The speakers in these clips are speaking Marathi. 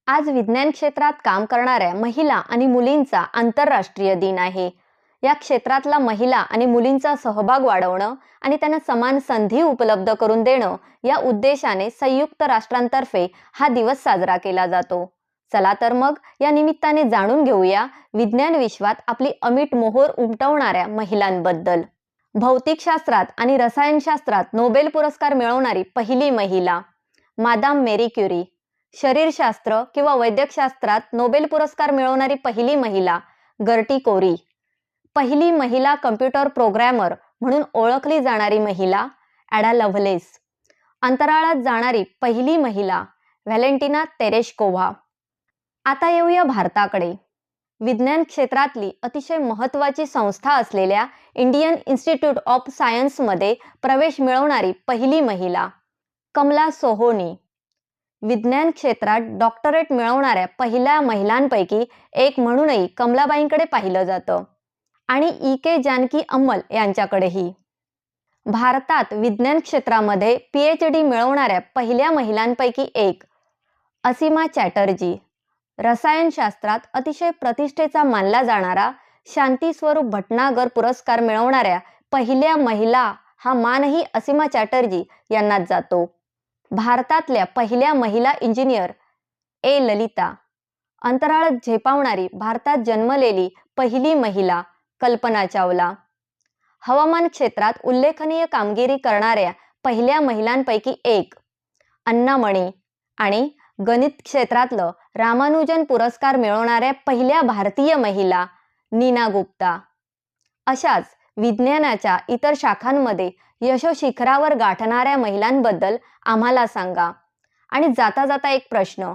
आज विज्ञान क्षेत्रात काम करणाऱ्या महिला आणि मुलींचा आंतरराष्ट्रीय दिन आहे. या क्षेत्रातला महिला आणि मुलींचा सहभाग वाढवणं आणि त्यांना समान संधी उपलब्ध करून देणं या उद्देशाने संयुक्त राष्ट्रांतर्फे हा दिवस साजरा केला जातो. चला तर मग या निमित्ताने जाणून घेऊया विज्ञान विश्वात आपली अमिट मोहोर उमटवणाऱ्या महिलांबद्दल. भौतिकशास्त्रात आणि रसायनशास्त्रात नोबेल पुरस्कार मिळवणारी पहिली महिला मादाम मेरी क्युरी. शरीरशास्त्र किंवा वैद्यकशास्त्रात नोबेल पुरस्कार मिळवणारी पहिली महिला गर्टी कोरी. पहिली महिला कम्प्युटर प्रोग्रॅमर म्हणून ओळखली जाणारी महिला ॲडा लव्हलेस. अंतराळात जाणारी पहिली महिला व्हॅलेंटिना तेरेशकोव्हा. आता येऊया भारताकडे. विज्ञान क्षेत्रातली अतिशय महत्त्वाची संस्था असलेल्या इंडियन इन्स्टिट्यूट ऑफ सायन्समध्ये प्रवेश मिळवणारी पहिली महिला कमला सोहोनी. विज्ञान क्षेत्रात डॉक्टरेट मिळवणाऱ्या पहिल्या महिलांपैकी एक म्हणूनही कमलाबाईंकडे पाहिलं जातं आणि ई.के. जानकी अम्मल यांच्याकडेही. भारतात विज्ञान क्षेत्रामध्ये PhD मिळवणाऱ्या पहिल्या महिलांपैकी एक असीमा चॅटर्जी. रसायनशास्त्रात अतिशय प्रतिष्ठेचा मानला जाणारा शांती स्वरूप भटनागर पुरस्कार मिळवणाऱ्या पहिल्या महिला हा मानही असीमा चॅटर्जी यांनाच जातो. भारतातल्या पहिल्या महिला इंजिनियर ललिता. अंतराळात झेपावणारी भारतात जन्मलेली पहिली महिला कल्पना चावला. हवामान क्षेत्रात उल्लेखनीय कामगिरी करणाऱ्या पहिल्या महिलांपैकी एक अन्ना मणी. आणि गणित क्षेत्रातलं रामानुजन पुरस्कार मिळवणाऱ्या पहिल्या भारतीय महिला नीना गुप्ता. अशाच विज्ञानाच्या इतर शाखांमध्ये यशोशिखरावर गाठणाऱ्या महिलांबद्दल आम्हाला सांगा. आणि जाता जाता एक प्रश्न,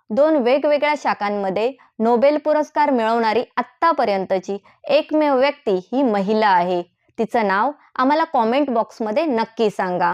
2 वेगवेगळ्या शाखांमध्ये नोबेल पुरस्कार मिळवणारी आत्तापर्यंतची एकमेव व्यक्ती ही महिला आहे. तिचं नाव आम्हाला कॉमेंट बॉक्समध्ये नक्की सांगा.